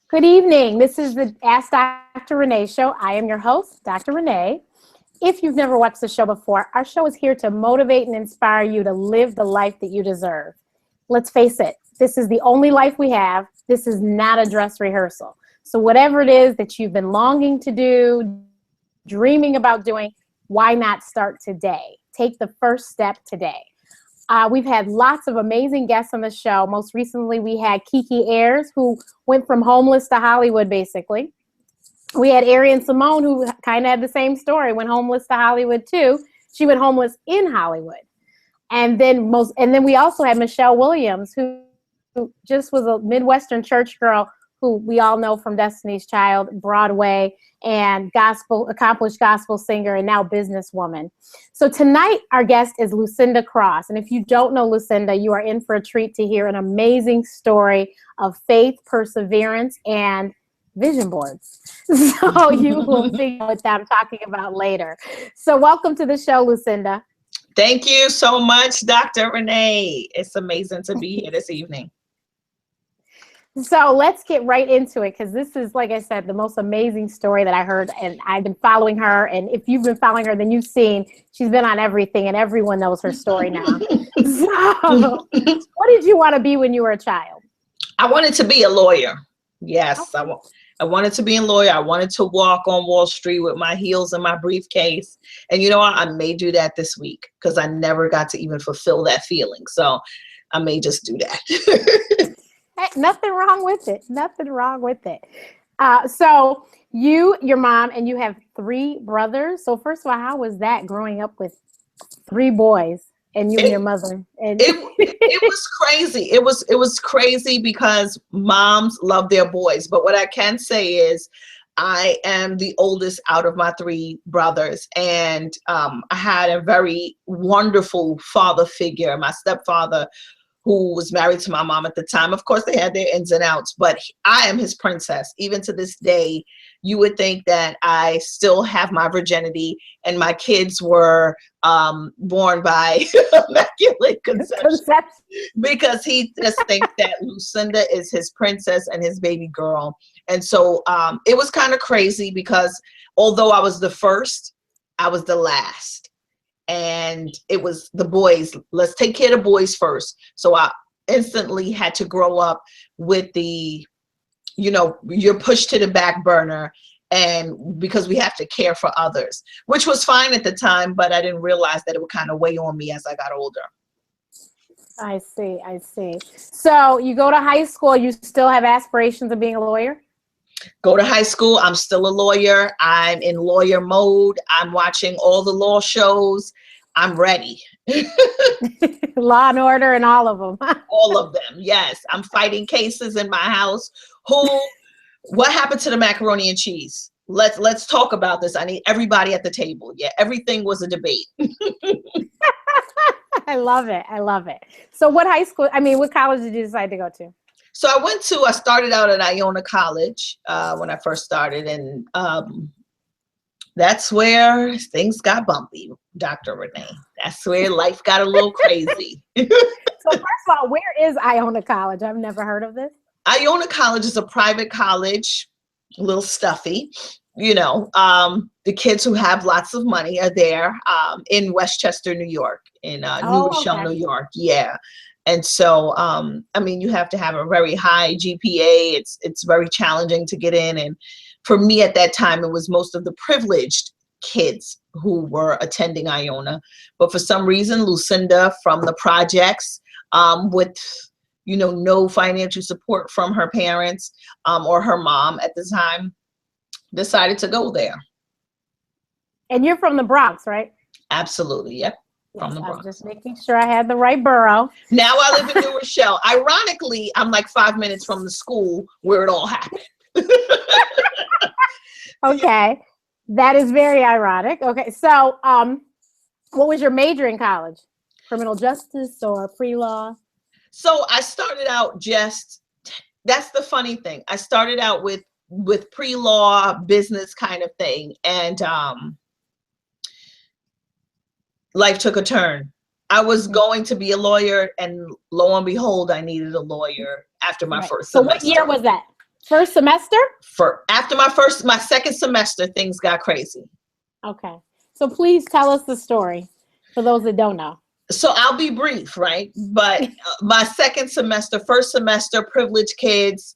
Good evening. This is the Ask Dr. Renee show. I am your host, Dr. Renee. If you've never watched the show before, our show is here to motivate and inspire you to live the life that you deserve. Let's face it, this is the only life we have. This is not a dress rehearsal. So whatever it is that you've been longing to do, dreaming about doing, why not start today? Take the first step today. We've had lots of amazing guests on the show. Most recently, we had Kiki Ayers, who went from homeless to Hollywood, basically. We had Arian Simone, who kind of had the same story, went homeless to Hollywood, too. She went homeless in Hollywood. And then we also had Michelle Williams, who just was a Midwestern church girl who we all know from Destiny's Child, Broadway, and accomplished gospel singer, and now businesswoman. So tonight, our guest is Lucinda Cross. And if you don't know Lucinda, you are in for a treat to hear an amazing story of faith, perseverance, and vision boards. So you will figure out what I'm talking about later. So welcome to the show, Lucinda. Thank you so much, Dr. Renee. It's amazing to be here this evening. So let's get right into it, because this is, like I said, the most amazing story that I heard, and I've been following her. And if you've been following her, then you've seen she's been on everything, and everyone knows her story now. So what did you want to be when you were a child? I wanted to be a lawyer. Yes, okay. I wanted to be a lawyer. I wanted to walk on Wall Street with my heels and my briefcase. And you know what? I may do that this week, because I never got to even fulfill that feeling. So I may just do that. Hey, nothing wrong with it. Nothing wrong with it. So your mom, and you have 3 brothers. So first of all, how was that growing up with 3 boys and you and your mother? And it was crazy. It was crazy because moms love their boys. But what I can say is I am the oldest out of my 3 brothers. And I had a very wonderful father figure, my stepfather, who was married to my mom at the time. Of course, they had their ins and outs, but I am his princess. Even to this day, you would think that I still have my virginity and my kids were born by immaculate conception, because he just thinks that Lucinda is his princess and his baby girl. And so it was kind of crazy, because although I was the first, I was the last. And it was the boys. Let's take care of the boys first. So I instantly had to grow up with the, you're pushed to the back burner, and because we have to care for others, which was fine at the time, but I didn't realize that it would kind of weigh on me as I got older. I see. So you go to high school, you still have aspirations of being a lawyer? Go to high school, I'm still a lawyer. I'm in lawyer mode. I'm watching all the law shows. I'm ready. Law and Order and all of them. All of them, yes. I'm fighting cases in my house. What happened to the macaroni and cheese? Let's talk about this. I need everybody at the table. Yeah, everything was a debate. I love it. So what college did you decide to go to? So I started out at Iona College when I first started, and that's where things got bumpy, Dr. Renee. That's where life got a little crazy. So first of all, where is Iona College? I've never heard of this. Iona College is a private college, a little stuffy. The kids who have lots of money are there in Westchester, New York, in New Rochelle, New York. Yeah. And so, you have to have a very high GPA. It's very challenging to get in. And for me at that time, it was most of the privileged kids who were attending Iona. But for some reason, Lucinda from the projects, with, no financial support from her parents or her mom at the time, decided to go there. And you're from the Bronx, right? Absolutely. Yep. From the Bronx. I'm just making sure I had the right borough. Now I live in New Rochelle. Ironically, I'm like 5 minutes from the school where it all happened. Okay. That is very ironic. Okay. So what was your major in college? Criminal justice or pre-law? So I started out that's the funny thing. I started out with pre-law business kind of thing. And life took a turn. I was going to be a lawyer, and lo and behold, I needed a lawyer after my first semester. So what year was that? First semester? For after my second semester, things got crazy. Okay. So please tell us the story for those that don't know. So I'll be brief, right? But my second semester, first semester, privileged kids,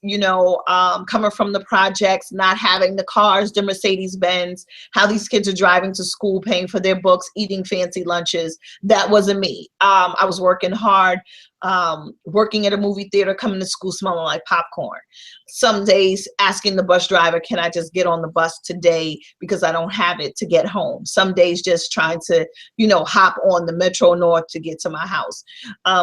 coming from the projects, not having the cars, the Mercedes Benz, how these kids are driving to school, paying for their books, eating fancy lunches. That wasn't me. I was working hard, working at a movie theater, coming to school smelling like popcorn. Some days asking the bus driver, can I just get on the bus today because I don't have it to get home? Some days just trying to, hop on the Metro North to get to my house.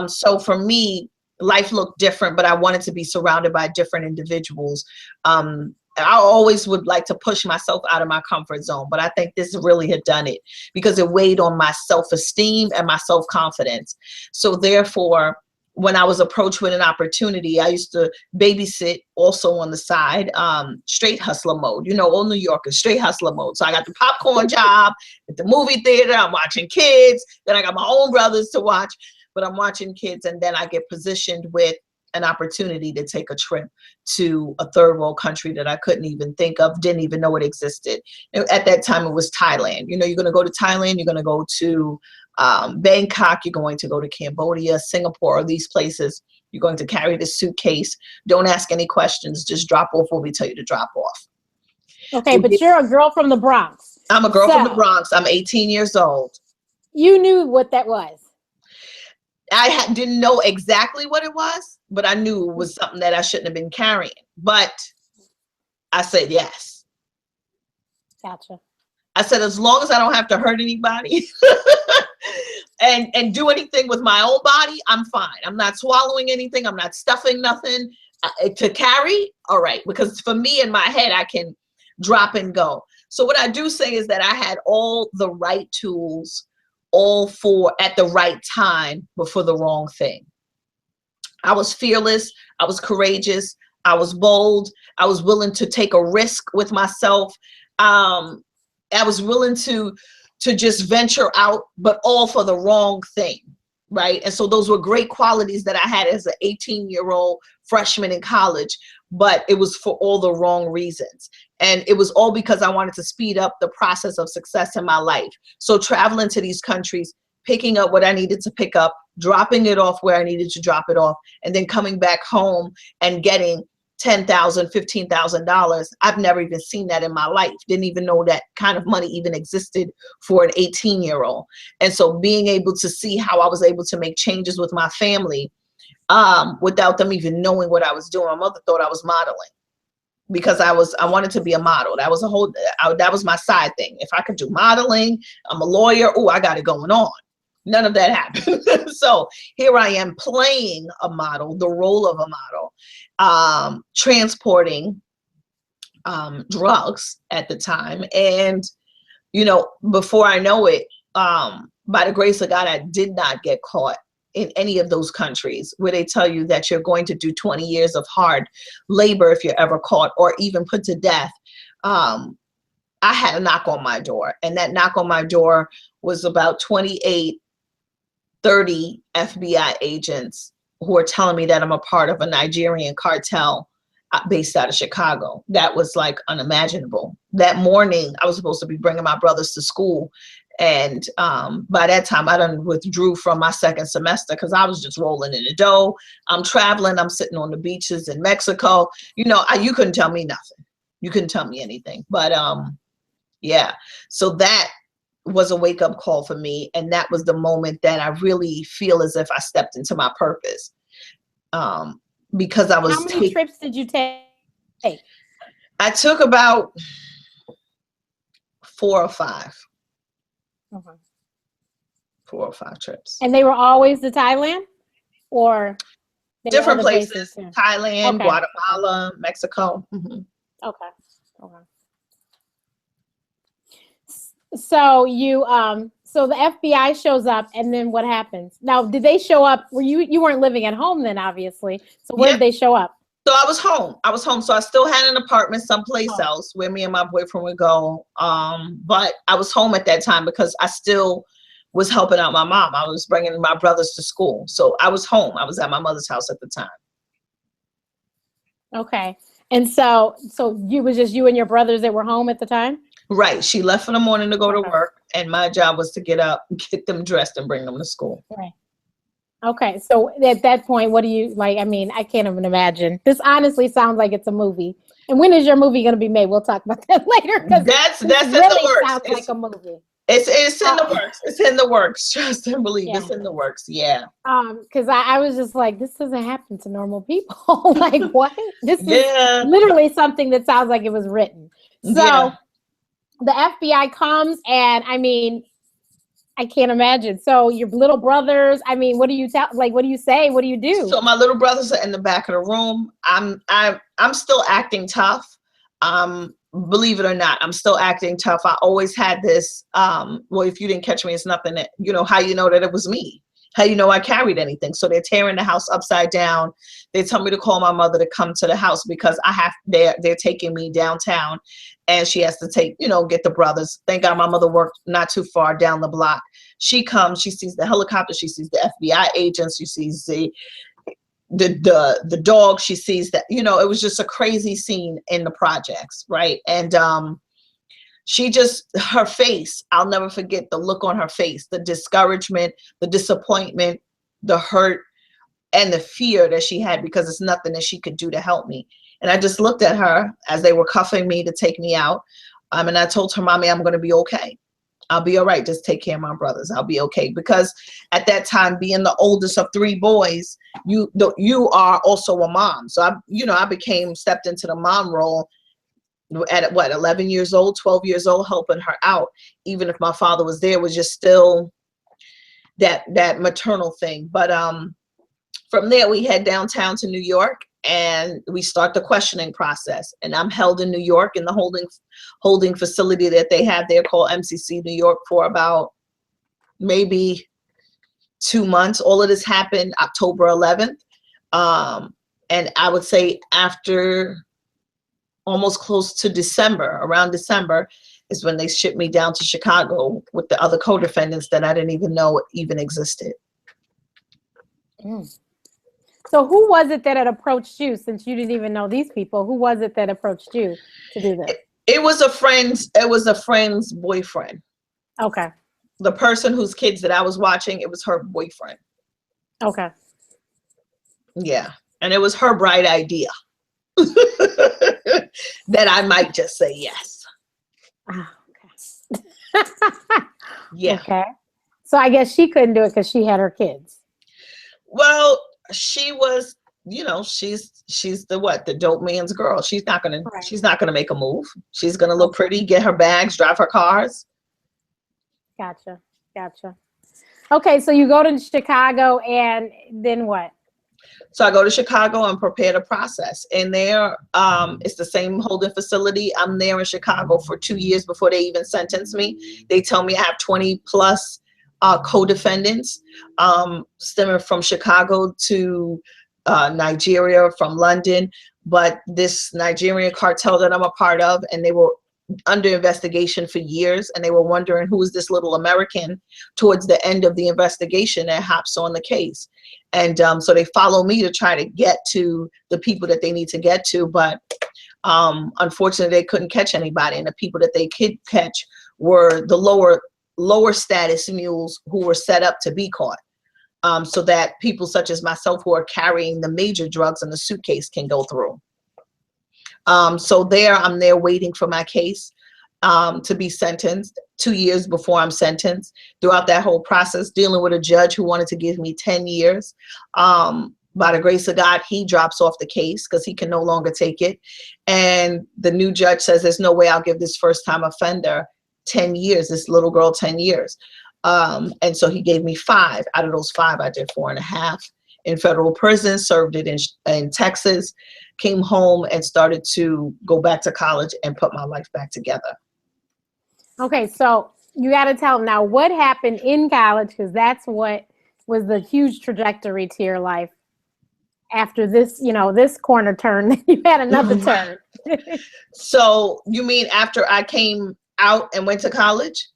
So for me, life looked different, but I wanted to be surrounded by different individuals. I always would like to push myself out of my comfort zone, but I think this really had done it because it weighed on my self-esteem and my self-confidence. So therefore, when I was approached with an opportunity, I used to babysit also on the side, straight hustler mode, all New Yorkers, straight hustler mode. So I got the popcorn job at the movie theater, I'm watching kids, then I got my own brothers to watch, but I'm watching kids, and then I get positioned with an opportunity to take a trip to a third world country that I couldn't even think of, didn't even know it existed. At that time, it was Thailand. You're going to go to Thailand, you're going to go to Bangkok, you're going to go to Cambodia, Singapore, these places. You're going to carry this suitcase. Don't ask any questions. Just drop off what we tell you to drop off. Okay, so but you're a girl from the Bronx. I'm a girl from the Bronx. I'm 18 years old. You knew what that was. I didn't know exactly what it was, but I knew it was something that I shouldn't have been carrying. But I said yes. Gotcha. I said, as long as I don't have to hurt anybody and do anything with my own body, I'm fine. I'm not swallowing anything. I'm not stuffing nothing to carry. All right. Because for me in my head, I can drop and go. So what I do say is that I had all the right tools, all at the right time, but for the wrong thing. I was fearless. I was courageous. I was bold. I was willing to take a risk with myself. I was willing to just venture out, but all for the wrong thing, right? And so those were great qualities that I had as an 18-year-old freshman in college, but it was for all the wrong reasons. And it was all because I wanted to speed up the process of success in my life. So traveling to these countries, picking up what I needed to pick up, dropping it off where I needed to drop it off, and then coming back home and getting $10,000, $15,000. I've never even seen that in my life. Didn't even know that kind of money even existed for an 18-year-old. And so being able to see how I was able to make changes with my family without them even knowing what I was doing. My mother thought I was modeling because I wanted to be a model. That was that was my side thing. If I could do modeling, I'm a lawyer. Oh, I got it going on. None of that happened. So here I am playing a model, the role of a model, transporting drugs at the time. And, before I know it, by the grace of God, I did not get caught in any of those countries where they tell you that you're going to do 20 years of hard labor if you're ever caught or even put to death. I had a knock on my door, and that knock on my door was about 28, 30 FBI agents who are telling me that I'm a part of a Nigerian cartel based out of Chicago. That was like unimaginable. That morning, I was supposed to be bringing my brothers to school. And by that time, I done withdrew from my second semester because I was just rolling in the dough. I'm traveling. I'm sitting on the beaches in Mexico. You couldn't tell me nothing. You couldn't tell me anything. But yeah, so that was a wake-up call for me. And that was the moment that I really feel as if I stepped into my purpose. Because I was How many trips did you take? I took about 4 or 5. Okay. 4 or 5 trips. And they were always to Thailand, or different places? Thailand, okay. Guatemala, Mexico. Mm-hmm. Okay. So you so the FBI shows up, and then what happens? Now, did they show up? You weren't living at home then, obviously. So where did they show up? So I was home. So I still had an apartment someplace else where me and my boyfriend would go. But I was home at that time because I still was helping out my mom. I was bringing my brothers to school. So I was home. I was at my mother's house at the time. Okay. And so you was just you and your brothers that were home at the time? Right. She left in the morning to go to Okay. work, and my job was to get up, get them dressed, and bring them to school. Right. Okay. So at that point, what do you like? I mean, I can't even imagine. This honestly sounds like it's a movie. And when is your movie going to be made? We'll talk about that later because That's this in the really works. sounds like a movie. It's in the works. It's in the works. Trust and believe. Yeah. It's in the works. Yeah. Because I was just like, this doesn't happen to normal people. Like, what? This is Yeah. literally something that sounds like it was written. So Yeah. the FBI comes, and I mean, I can't imagine. So your little brothers, I mean, what do you tell? Like, what do you say? What do you do? So my little brothers are in the back of the room. I'm still acting tough. Believe it or not, I'm still acting tough. I always had this, well, if you didn't catch me, it's nothing that, you know, how you know that it was me, how you know I carried anything. So they're tearing the house upside down. They tell me to call my mother to come to the house because they're taking me downtown, and she has to take, you know, get the brothers. Thank God my mother worked not too far down the block. She comes, she sees the helicopter, she sees the FBI agents, she sees the dog, she sees that, you know, it was just a crazy scene in the projects, right? And she just, her face, I'll never forget the look on her face, the discouragement, the disappointment, the hurt, and the fear that she had because it's nothing that she could do to help me. And I just looked at her as they were cuffing me to take me out. And I told her, Mommy, I'm going to be okay. I'll be all right. Just take care of my brothers. I'll be okay. Because at that time, being the oldest of three boys, you are also a mom. So I stepped into the mom role at 11 years old, 12 years old, helping her out. Even if my father was there, was just still that maternal thing. But from there, we head downtown to New York, and we start the questioning process. And I'm held in New York in the holding facility that they have there called MCC New York for about maybe 2 months. All of this happened October 11th. And I would say after almost close to December, around December, is when they shipped me down to Chicago with the other co-defendants that I didn't even know even existed. Mm. So who was it that had approached you, since you didn't even know these people? Who was it that approached you to do this? It was a friend's boyfriend. Okay. The person whose kids that I was watching, it was her boyfriend. Okay. Yeah. And it was her bright idea that I might just say yes. Ah, okay. Yeah. Okay. So I guess she couldn't do it because she had her kids. Well, she was, you know, she's the dope man's girl. She's not gonna make a move. She's gonna look pretty, get her bags, drive her cars. Gotcha. Okay, so you go to Chicago, and then what? So I go to Chicago and prepare the process. And there, it's the same holding facility. I'm there in Chicago for 2 years before they even sentence me. They tell me I have 20 plus co-defendants stemming from Chicago to Nigeria, from London. But this Nigerian cartel that I'm a part of, and they were under investigation for years, and they were wondering who is this little American towards the end of the investigation that hops on the case. And so they follow me to try to get to the people that they need to get to. But unfortunately, they couldn't catch anybody. And the people that they could catch were the lower status mules who were set up to be caught. So that people such as myself who are carrying the major drugs in the suitcase can go through. So I'm there waiting for my case to be sentenced 2 years before I'm sentenced. Throughout that whole process, dealing with a judge who wanted to give me 10 years. By the grace of God, he drops off the case because he can no longer take it. And the new judge says, there's no way I'll give this first time offender 10 years, this little girl 10 years. And so he gave me 5. Out of those 5, I did 4.5 in federal prison, served it in Texas, came home and started to go back to college and put my life back together. Okay, so you got to tell them now what happened in college, because that's what was the huge trajectory to your life. After this, this corner turn, you had another turn. So you mean after I came out and went to college?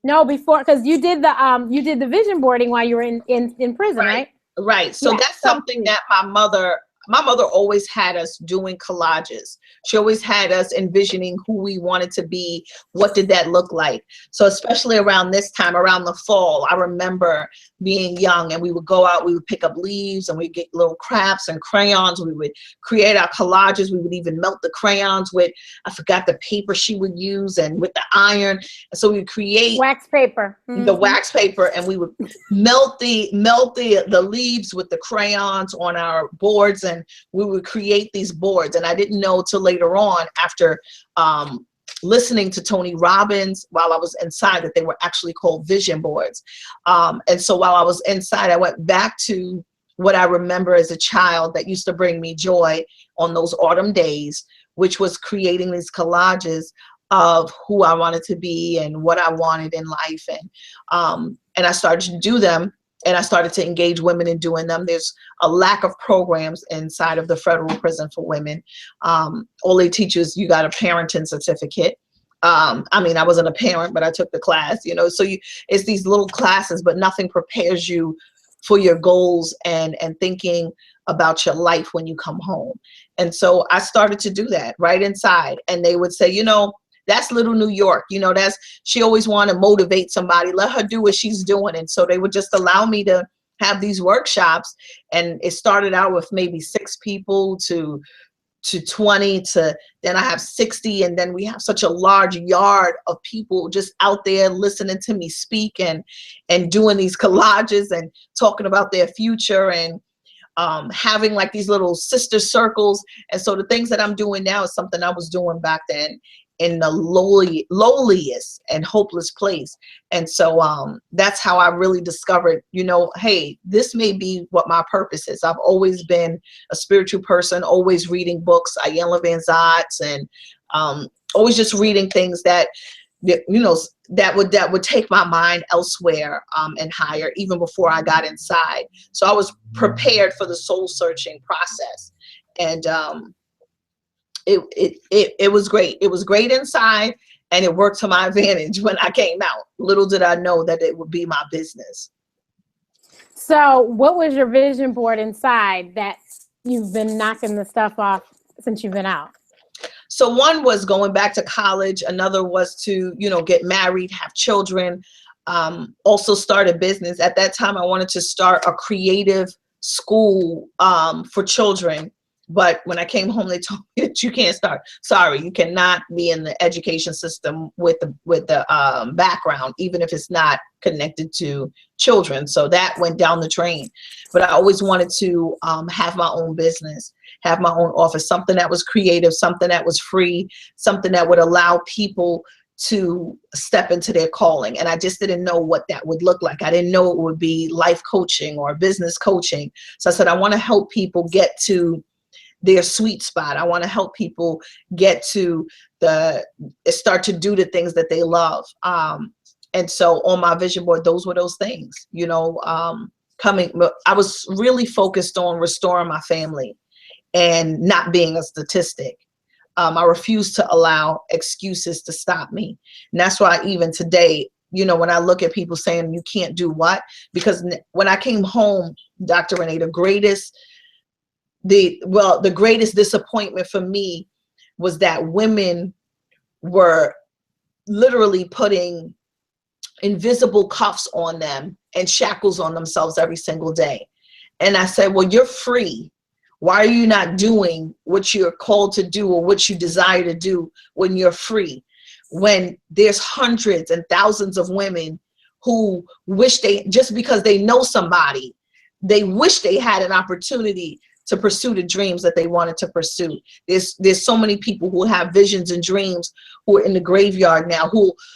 No, before, because you did the vision boarding while you were in prison, right? Right. So that's something that my my mother always had us doing collages. She always had us envisioning who we wanted to be. What did that look like? So especially around this time, around the fall, I remember being young and we would go out, we would pick up leaves and we'd get little crafts and crayons. We would create our collages. We would even melt the crayons with, I forgot the paper she would use, and with the iron. And so we would create wax paper. the wax paper, and we would melt the leaves with the crayons on our boards, and we would create these boards. And I didn't know till later on, after listening to Tony Robbins while I was inside, that they were actually called vision boards. And so while I was inside, I went back to what I remember as a child that used to bring me joy on those autumn days, which was creating these collages of who I wanted to be and what I wanted in life. And I started to do them, and I started to engage women in doing them. There's a lack of programs inside of the federal prison for women. All they teach is you got a parenting certificate. I mean, I wasn't a parent, but I took the class, you know, so it's these little classes, but nothing prepares you for your goals and thinking about your life when you come home. And so I started to do that right inside. And they would say, you know, that's little New York, you know, she always wanted to motivate somebody, let her do what she's doing. And so they would just allow me to have these workshops. And it started out with maybe 6 people to 20, to then I have 60. And then we have such a large yard of people just out there listening to me speak and doing these collages and talking about their future, and having like these little sister circles. And so the things that I'm doing now is something I was doing back then in the lowliest and hopeless place. And so that's how I really discovered, you know, hey, this may be what my purpose is. I've always been a spiritual person, always reading books, Iyanla Vanzant's, and always just reading things that, you know, that would take my mind elsewhere and higher, even before I got inside. So I was prepared for the soul searching process. And it was great. It was great inside, and it worked to my advantage when I came out. Little did I know that it would be my business. So what was your vision board inside that you've been knocking the stuff off since you've been out? So one was going back to college. Another was to, you know, get married, have children, also start a business. At that time, I wanted to start a creative school for children. But when I came home, they told me that you can't start. Sorry, you cannot be in the education system with the background, even if it's not connected to children. So that went down the drain. But I always wanted to have my own business, have my own office, something that was creative, something that was free, something that would allow people to step into their calling. And I just didn't know what that would look like. I didn't know it would be life coaching or business coaching. So I said, I want to help people get to their sweet spot. I want to help people get to start to do the things that they love. And so on my vision board, those were those things, you know, I was really focused on restoring my family and not being a statistic. I refuse to allow excuses to stop me. And that's why even today, you know, when I look at people saying you can't do what, because when I came home, Dr. Renee, the greatest disappointment for me was that women were literally putting invisible cuffs on them and shackles on themselves every single day. And I said, well, you're free. Why are you not doing what you're called to do or what you desire to do when you're free? When there's hundreds and thousands of women who wish just because they know somebody, they wish they had an opportunity to pursue the dreams that they wanted to pursue. There's so many people who have visions and dreams who are in the graveyard now,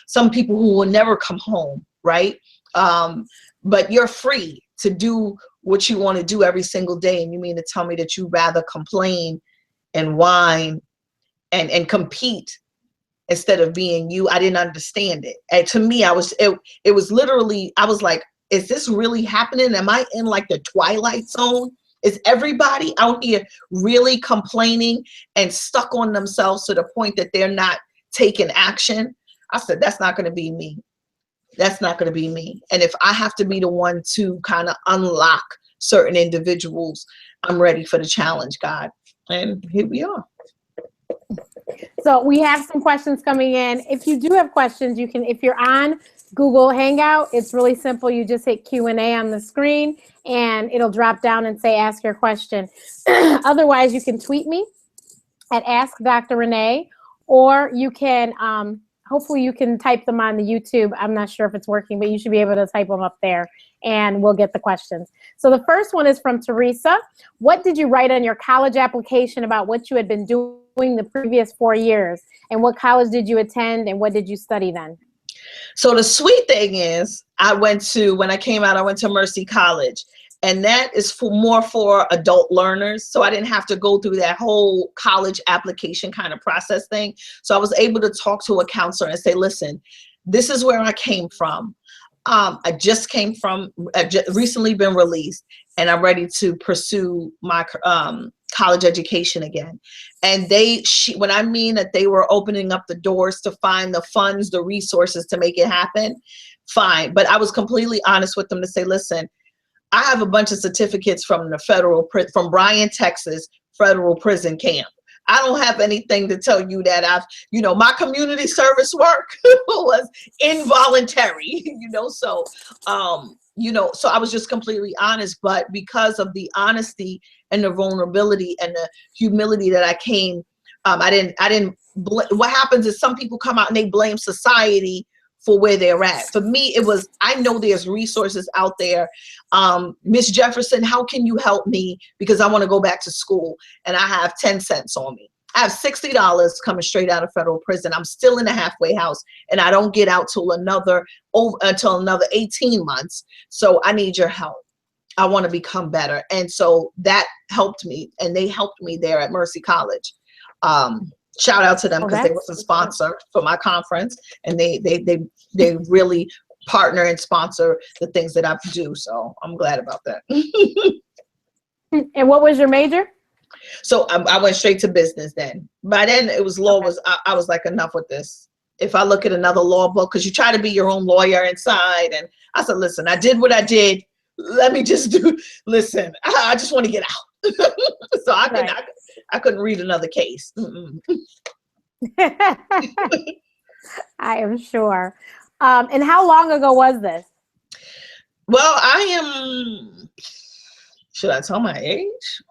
some people who will never come home, right? But you're free to do what you want to do every single day. And you mean to tell me that you rather complain and whine and compete instead of being you? I didn't understand it. And to me, it was literally, I was like, is this really happening? Am I in like the twilight zone? Is everybody out here really complaining and stuck on themselves to the point that they're not taking action? I said, that's not going to be me. That's not going to be me. And if I have to be the one to kind of unlock certain individuals, I'm ready for the challenge, God. And here we are. So we have some questions coming in. If you do have questions, you can, if you're on Google Hangout, it's really simple. You just hit Q&A on the screen and it'll drop down and say, ask your question. Otherwise, you can tweet me at Ask Dr. Renee, or you can, hopefully you can type them on the YouTube. I'm not sure if it's working, but you should be able to type them up there and we'll get the questions. So the first one is from Teresa. What did you write on your college application about what you had been doing the previous 4 years? And what college did you attend and what did you study then? So the sweet thing is, when I came out, I went to Mercy College. And that is more for adult learners. So I didn't have to go through that whole college application kind of process thing. So I was able to talk to a counselor and say, listen, this is where I came from. I just recently been released and I'm ready to pursue my college education again. And when I mean that they were opening up the doors to find the funds, the resources to make it happen, fine. But I was completely honest with them to say, listen, I have a bunch of certificates from from Bryan, Texas, federal prison camp. I don't have anything to tell you that my community service work was involuntary, so I was just completely honest. But because of the honesty and the vulnerability and the humility that I came, what happens is some people come out and they blame society for where they're at. For me, it was, I know there's resources out there. Miss Jefferson, how can you help me? Because I want to go back to school and I have 10 cents on me. I have $60 coming straight out of federal prison. I'm still in the halfway house and I don't get out till another 18 months. So I need your help. I want to become better. And so that helped me, and they helped me there at Mercy College. Shout out to them because they was a sponsor for my conference, and they really partner and sponsor the things that I do. So I'm glad about that. And what was your major? So I went straight to business then. By then it was law. I was like, enough with this. If I look at another law book, because you try to be your own lawyer inside, and I said, listen, I did what I did. Let me just listen, I just want to get out. So I couldn't read another case. I am sure. And how long ago was this? Well, should I tell my age?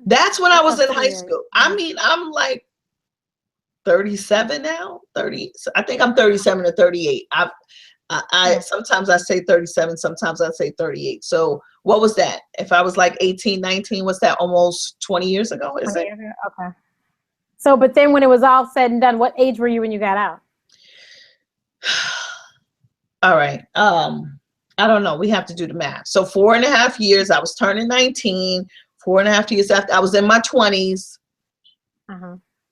That's when I was in high school. I mean, I'm like 37 now, 30. I think I'm 37 or 38. Sometimes I say 37, sometimes I say 38. So what was that? If I was like 18, 19, what's that? Almost 20 years ago, is it? Okay. So, but then when it was all said and done, what age were you when you got out? All right. I don't know. We have to do the math. So 4.5 years, I was turning 19, 4.5 years after I was in my 20s,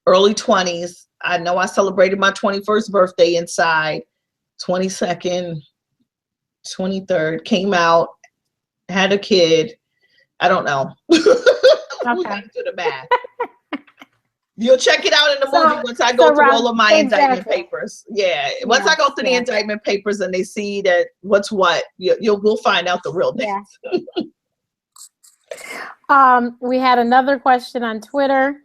early 20s. I know I celebrated my 21st birthday inside. 22nd, 23rd, came out, had a kid. I don't know. Okay. We have to do the math. You'll check it out in the movie once I go through all of my indictment papers. Yeah, once I go through the indictment papers and they see that what's what, we'll find out the real names. Yeah. We had another question on Twitter.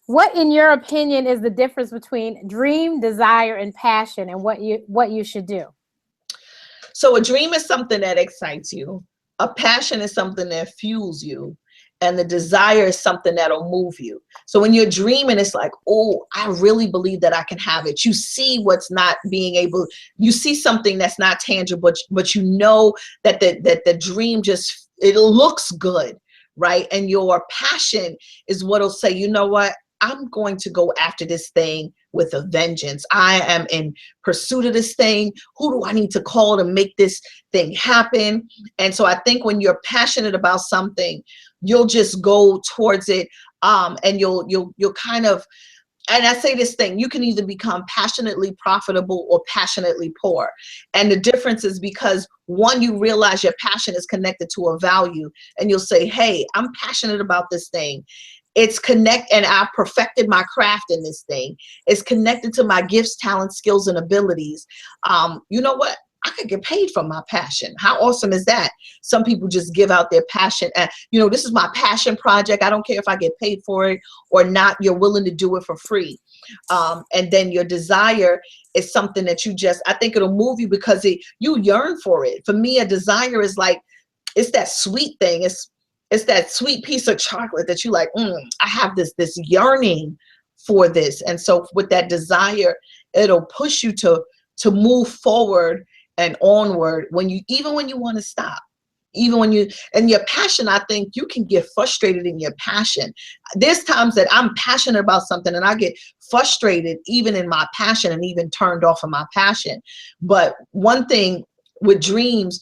What, in your opinion, is the difference between dream, desire, and passion, and what you should do? So a dream is something that excites you. A passion is something that fuels you. And the desire is something that'll move you. So when you're dreaming, it's like, oh, I really believe that I can have it. You see what's not being able, you see something that's not tangible, but you know that the dream just, it looks good, right? And your passion is what'll say, you know what? I'm going to go after this thing with a vengeance. I am in pursuit of this thing. Who do I need to call to make this thing happen? And so I think when you're passionate about something, you'll just go towards it, and you'll kind of, and I say this thing, you can either become passionately profitable or passionately poor. And the difference is because one, you realize your passion is connected to a value, and you'll say, hey, I'm passionate about this thing. It's and I've perfected my craft in this thing. It's connected to my gifts, talents, skills, and abilities. You know what? I could get paid for my passion. How awesome is that? Some people just give out their passion. And, you know, this is my passion project. I don't care if I get paid for it or not. You're willing to do it for free. And then your desire is something that you just, I think it'll move you because you yearn for it. For me, a desire is like, it's that sweet thing. It's that sweet piece of chocolate that you like, I have this yearning for this. And so with that desire, it'll push you to move forward and onward even when you want to stop. Even when and your passion, I think you can get frustrated in your passion. There's times that I'm passionate about something and I get frustrated even in my passion and even turned off of my passion. But one thing with dreams,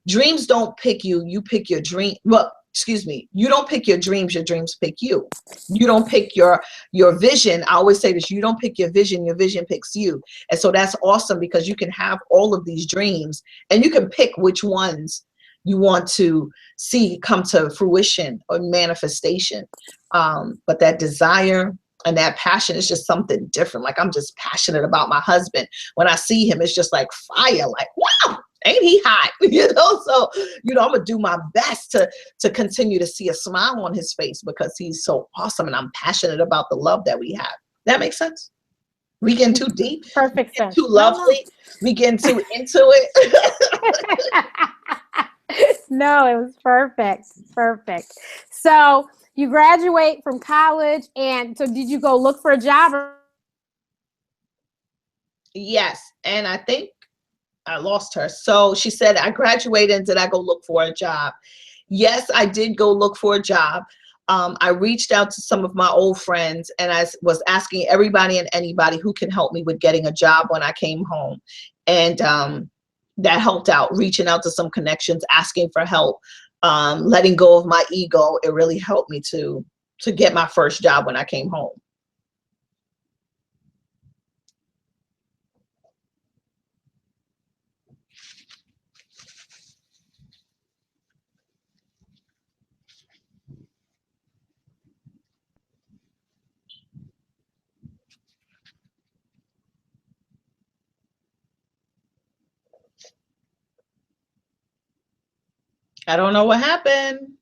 dreams don't pick you, you pick your dream. Well, excuse me, you don't pick your dreams pick you. You don't pick your vision. I always say this, you don't pick your vision picks you. And so that's awesome because you can have all of these dreams and you can pick which ones you want to see come to fruition or manifestation. But that desire and that passion is just something different. Like I'm just passionate about my husband. When I see him, it's just like fire, like, wow, ain't he hot? You know, so, you know, I'm gonna do my best to continue to see a smile on his face because he's so awesome and I'm passionate about the love that we have. That makes sense? We getting too deep? Perfect sense. Too lovely? We getting too into it? No, it was perfect. Perfect. So you graduate from college, and so did you go look for a job? Yes. And I think I lost her. So she said, I graduated and did I go look for a job? Yes, I did go look for a job. I reached out to some of my old friends and I was asking everybody and anybody who can help me with getting a job when I came home. And that helped out, reaching out to some connections, asking for help, letting go of my ego. It really helped me to get my first job when I came home. I don't know what happened.